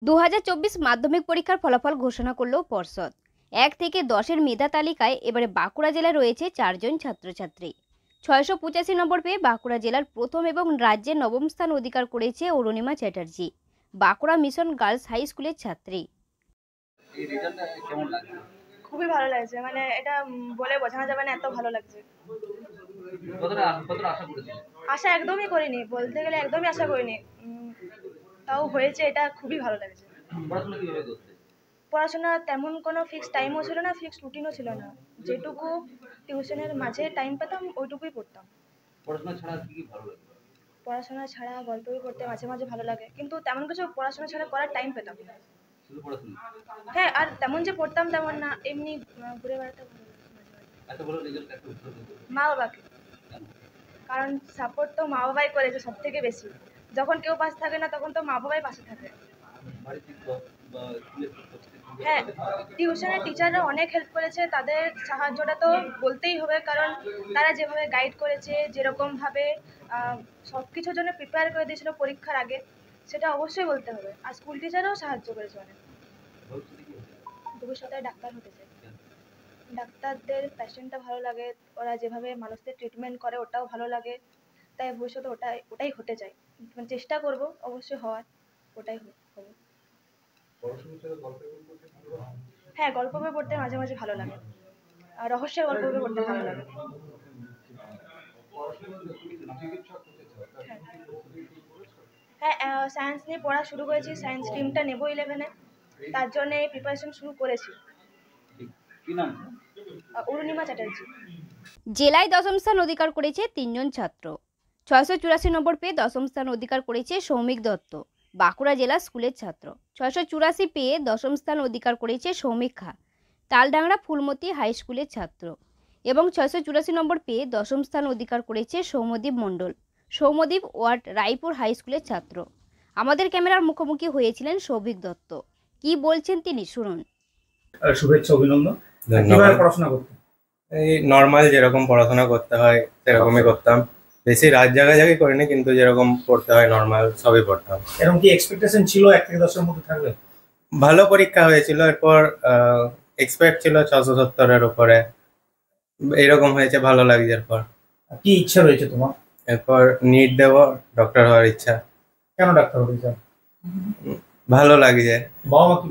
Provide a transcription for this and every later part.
2024 মাধ্যমিক পরীক্ষার ফলাফল ঘোষণা করল পর্ষদ। 1 থেকে 10-এর মেধা তালিকায় এবারে বাঁকুড়া জেলায় রয়েছে 4 জন ছাত্রছাত্রী। 685 নম্বর পেয়ে বাঁকুড়া জেলার প্রথম এবং রাজ্যে নবম স্থান অধিকার করেছে Arunima Chatterjee, Bankura mission girls high স্কুলের ছাত্রী। খুবই ভালো লাগছে, মানে এটা বলে বোঝানো যাবে না, এত ভালো লাগছে। আশা একদমই করিনি, বলতে গেলে একদমই আশা করিনি, তাও হয়েছে, এটা খুবই ভালো লাগছে। পড়াশোনা তেমন কোনো ফিক্সড টাইমও ছিল না, ফিক্সড রুটিনও ছিল না, যেটুকু টিউশনের মাঝে টাইম পেতাম ওইটুকুই পড়তাম। পড়াশোনা ছাড়া গল্প বই পড়তে মাঝে মাঝে ভালো লাগে, কিন্তু তেমন কিছু পড়াশোনা ছাড়া করার টাইম পেতাম না। হ্যাঁ, আর তেমন যে পড়তাম তেমন না, এমনি ঘুরে বেড়াতে ভালো লাগে। মা বাবাকে, কারণ সাপোর্ট তো মা বাবাই করেছে সব থেকে বেশি। যখন কেউ পাশে থাকে না তখন তো মা বাবাই পাশে থাকে। হ্যাঁ, টিউশনের টিচাররা অনেক হেল্প করেছে, তাদের সাহায্যটা তো বলতেই হবে, কারণ তারা যেভাবে গাইড করেছে, যেরকমভাবে সব কিছুর জন্য প্রিপেয়ার করে দিয়েছিল পরীক্ষার আগে, সেটা অবশ্যই বলতে হবে। আর স্কুল টিচাররাও সাহায্য করেছে অনেক। ভবিষ্যতে ডাক্তার হতে চাই। ডাক্তারদের প্যাশনটা ভালো লাগে, ওরা যেভাবে মানুষদের ট্রিটমেন্ট করে ওটাও ভালো লাগে, তাই ভবিষ্যতে ওটাই হতে চাই। চেষ্টা করব অবশ্যই হওয়ার, ওটাই হবে। হ্যাঁ, গল্প বই পড়তে মাঝে মাঝে ভালো লাগে, আর রহস্যের গল্প বই পড়তে ভালো লাগে। হ্যাঁ, সায়েন্স নিয়ে পড়া শুরু করেছি, সায়েন্স স্ট্রিমটা নেব 11-এ, তার জন্য প্রিপারেশন শুরু করেছি। অরুণিমা চ্যাটার্জি। জেলায় দশম স্থান অধিকার করেছে 3 জন ছাত্র। 684 নম্বর পেয়ে দশম স্থান অধিকার করেছে সৌমিক দত্ত, বাঁকুড়া জেলা স্কুলের ছাত্র। 684 পেয়ে দশম স্থান অধিকার করেছে সৌমিক খা, তালডাংরা ফুলমতি হাই স্কুলের ছাত্র। এবং 684 নম্বর পেয়ে দশম স্থান অধিকার করেছে সৌম্যদীপ মণ্ডল, সৌম্যদীপ ওয়ার্ড রায়পুর হাই স্কুলের ছাত্র। আমাদের ক্যামেরার মুখোমুখি হয়েছিলেন সৌভিক দত্ত, কি বলছেন তিনি শুনুন। শুভেচ্ছা, অভিনন্দন। কিভাবে পড়াশোনা করতেন? এই নর্মাল যেরকম পড়াশোনা করতে হয় সেরকমই করতাম, বেশি রাত জাগাজাগি করিনি, কিন্তু যেরকম পড়তে হয় নর্মাল সবই পড়তাম। এরকম কি এক্সপেকটেশন ছিল 1 থেকে 10-এর মধ্যে থাকবে? ভালো পরীক্ষা হয়েছিল, এরপর এক্সপেক্ট ছিল 670-এর উপরে, এরকম হয়েছে, ভালো লাগছে। এরপর কি ইচ্ছা রয়েছে তোমার? এরপর নিট দেব, ডক্টর হওয়ার ইচ্ছা। কেন ডাক্তার হতে চাও? ভালো লাগছে।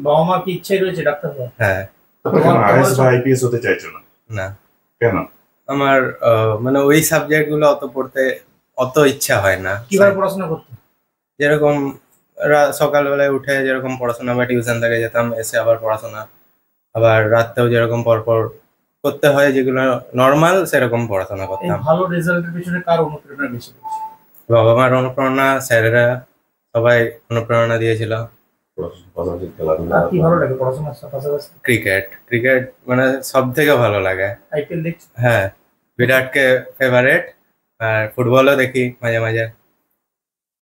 বাবা মা কি ইচ্ছাই রয়েছে ডাক্তার হওয়ার? হ্যাঁ। আইএএস বা আইপিএস হতে চাইছো না? না। কেন? আমার মানে ওই সাবজেক্ট গুলো অত পড়তে অত ইচ্ছা হয় না। কিভাবে পড়াশোনা করতে? যেরকম সকালবেলায় উঠে যেরকম পড়াশোনা বা টিউশন থেকে যেতাম, এসে আবার পড়াশোনা, আবার রাতেও যেরকম পরপর করতে হয় যেগুলো নর্মাল, সেরকম পড়াশোনা করতাম। ভালো রেজাল্টের পিছনে কার অনুপ্রেরণা বেশি? বাবা মার অনুপ্রেরণা, স্যারেরা সবাই অনুপ্রেরণা দিয়েছিল। কি ভালো লাগে পড়াশোনার পাশাপাশি? ক্রিকেট মানে সব থেকে ভালো লাগে। আইপিএল দেখছি? হ্যাঁ, বিরাটকে ফেভারিট, আর ফুটবলও দেখি মাঝে মাঝে।